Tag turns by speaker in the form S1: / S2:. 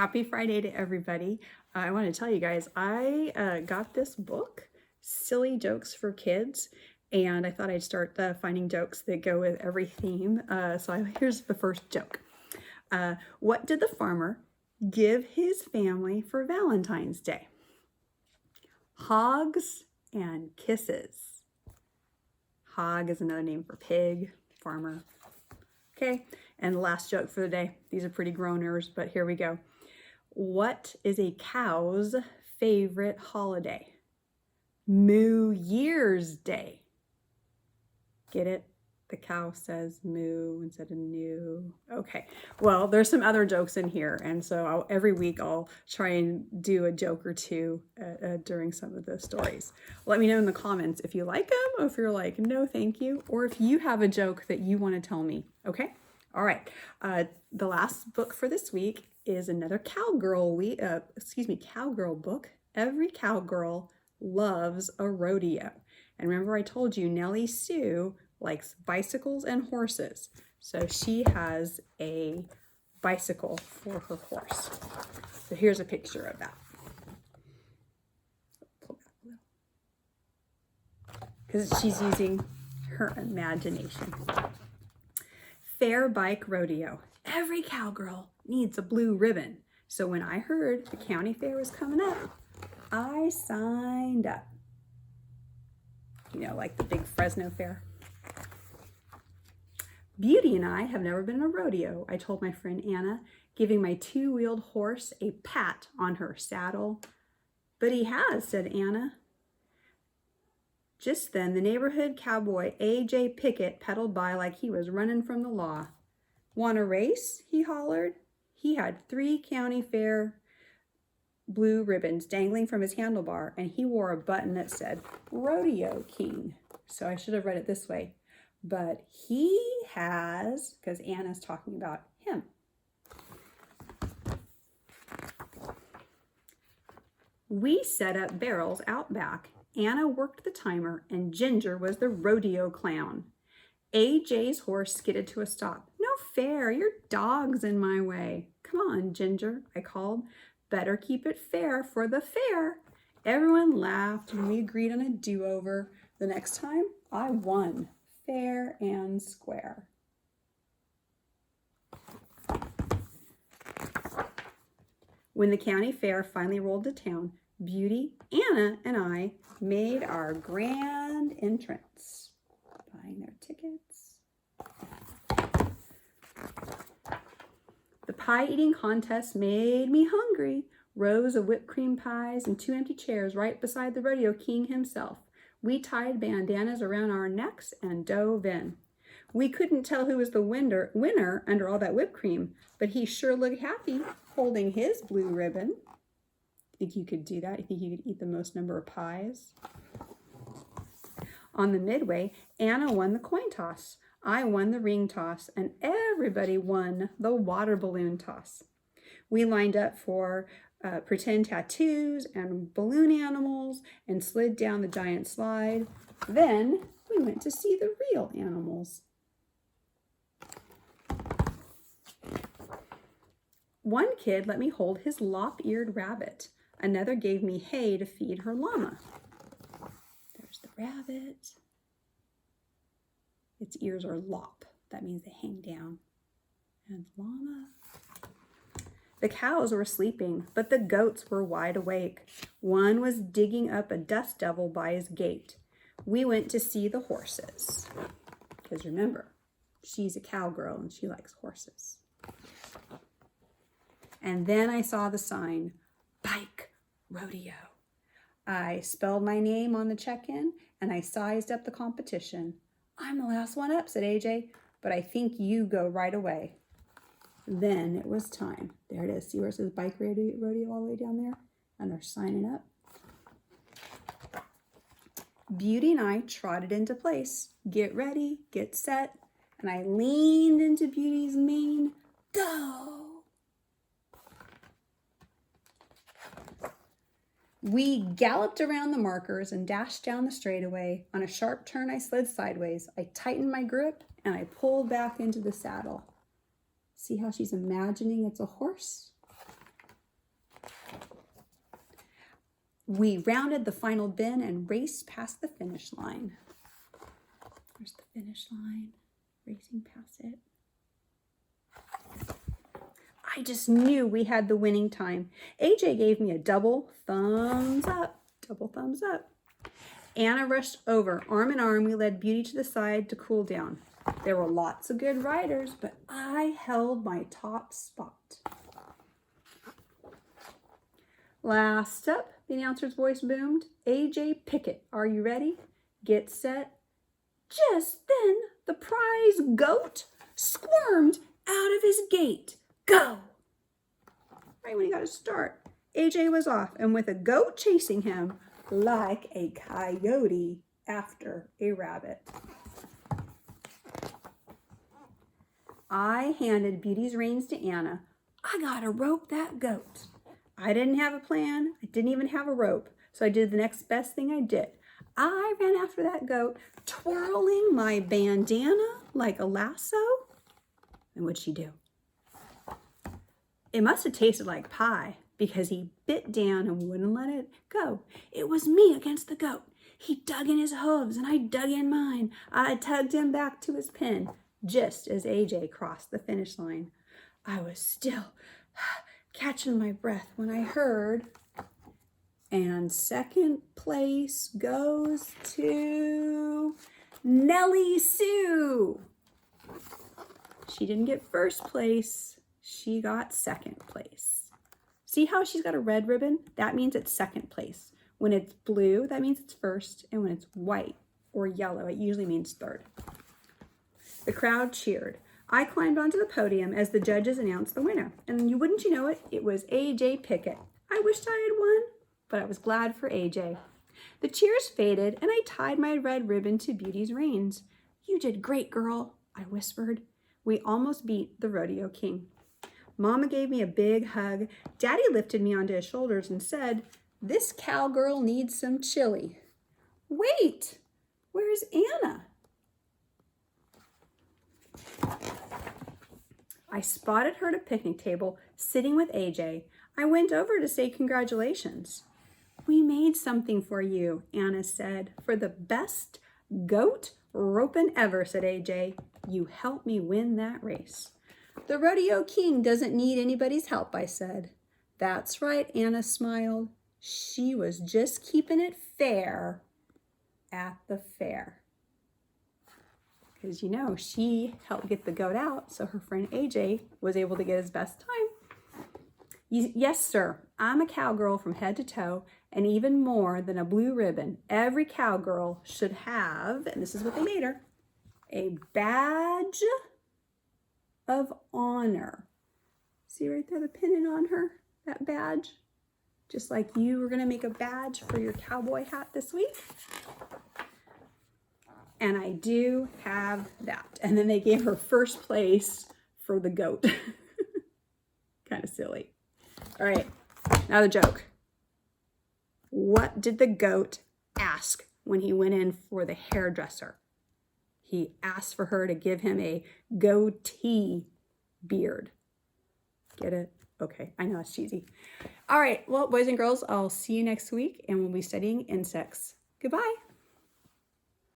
S1: Happy Friday to everybody. I want to tell you guys, I got this book, Silly Jokes for Kids, and I thought I'd start finding jokes that go with every theme. Here's the first joke. What did the farmer give his family for Valentine's Day? Hogs and kisses. Hog is another name for pig, farmer. Okay, and the last joke for the day. These are pretty groaners, but here we go. What is a cow's favorite holiday? Moo Year's Day. Get it? The cow says moo instead of new. Okay, well, there's some other jokes in here, and so every week I'll try and do a joke or two during some of the stories. Let me know in the comments if you like them, or if you're like, no, thank you, or if you have a joke that you want to tell me, okay? All right, the last book for this week is another Cowgirl book. Every cowgirl loves a rodeo. And remember I told you Nellie Sue likes bicycles and horses. So she has a bicycle for her horse. So here's a picture of that. Because she's using her imagination. Fair bike rodeo. Every cowgirl needs a blue ribbon. So when I heard the county fair was coming up, I signed up. You know, like the big Fresno fair. Beauty and I have never been in a rodeo, I told my friend Anna, giving my two-wheeled horse a pat on her saddle. But he has, said Anna. Just then, the neighborhood cowboy A.J. Pickett pedaled by like he was running from the law. Want a race? He hollered. He had 3 county fair blue ribbons dangling from his handlebar, and he wore a button that said Rodeo King. So I should have read it this way. But he has, because Anna's talking about him. We set up barrels out back. Anna worked the timer, and Ginger was the rodeo clown. AJ's horse skidded to a stop. No fair, your dog's in my way. Come on, Ginger, I called. Better keep it fair for the fair. Everyone laughed, and we agreed on a do-over. The next time, I won, fair and square. When the county fair finally rolled to town, Beauty, Anna, and I made our grand entrance, buying their tickets. The pie-eating contest made me hungry. Rows of whipped cream pies and 2 empty chairs right beside the rodeo king himself. We tied bandanas around our necks and dove in. We couldn't tell who was the winner under all that whipped cream, but he sure looked happy holding his blue ribbon. Think you could do that? You think you could eat the most number of pies? On the midway, Anna won the coin toss. I won the ring toss, and everybody won the water balloon toss. We lined up for pretend tattoos and balloon animals and slid down the giant slide. Then we went to see the real animals. One kid let me hold his lop-eared rabbit. Another gave me hay to feed her llama. There's the rabbit. Its ears are lop. That means they hang down. And llama. The cows were sleeping, but the goats were wide awake. One was digging up a dust devil by his gate. We went to see the horses. Because remember, she's a cowgirl and she likes horses. And then I saw the sign, Bike Rodeo. I spelled my name on the check-in and I sized up the competition. I'm the last one up, said AJ, but I think you go right away. Then it was time. There it is. See where it says Bike Rodeo all the way down there? And they're signing up. Beauty and I trotted into place. Get ready, get set. And I leaned into Beauty's mane. Go! We galloped around the markers and dashed down the straightaway. On a sharp turn, I slid sideways. I tightened my grip and I pulled back into the saddle. See how she's imagining it's a horse? We rounded the final bend and raced past the finish line. There's the finish line, racing past it. I just knew we had the winning time. AJ gave me a double thumbs up. Double thumbs up. Anna rushed over. Arm in arm, we led Beauty to the side to cool down. There were lots of good riders, but I held my top spot. Last up, the announcer's voice boomed. AJ Pickett, are you ready? Get set. Just then, the prize goat squirmed out of his gate. Go! Right when he got to start, AJ was off, and with a goat chasing him like a coyote after a rabbit. I handed Beauty's reins to Anna. I gotta rope that goat. I didn't have a plan. I didn't even have a rope. So I did the next best thing I did. I ran after that goat, twirling my bandana like a lasso. And what'd she do? It must have tasted like pie because he bit down and wouldn't let it go. It was me against the goat. He dug in his hooves and I dug in mine. I tugged him back to his pen just as AJ crossed the finish line. I was still catching my breath when I heard, and second place goes to Nellie Sue. She didn't get first place. She got second place. See how she's got a red ribbon? That means it's second place. When it's blue, that means it's first. And when it's white or yellow, it usually means third. The crowd cheered. I climbed onto the podium as the judges announced the winner. And wouldn't you know it, it was AJ Pickett. I wished I had won, but I was glad for AJ. The cheers faded, and I tied my red ribbon to Beauty's reins. You did great, girl, I whispered. We almost beat the Rodeo King. Mama gave me a big hug. Daddy lifted me onto his shoulders and said, this cowgirl needs some chili. Wait, where's Anna? I spotted her at a picnic table, sitting with AJ. I went over to say congratulations. We made something for you, Anna said. For the best goat roping ever, said AJ. You helped me win that race. The Rodeo King doesn't need anybody's help, I said. That's right, Anna smiled. She was just keeping it fair at the fair. Because, you know, she helped get the goat out, so her friend AJ was able to get his best time. Yes, sir, I'm a cowgirl from head to toe, and even more than a blue ribbon. Every cowgirl should have, and this is what they made her, a badge of honor. See right there, the pinning on her, that badge? Just like you were gonna make a badge for your cowboy hat this week. And I do have that. And then they gave her first place for the goat. Kind of silly. All right, now the joke. What did the goat ask when he went in for the hairdresser? He asked for her to give him a goatee beard. Get it? Okay, I know it's cheesy. All right, well, boys and girls, I'll see you next week and we'll be studying insects. Goodbye.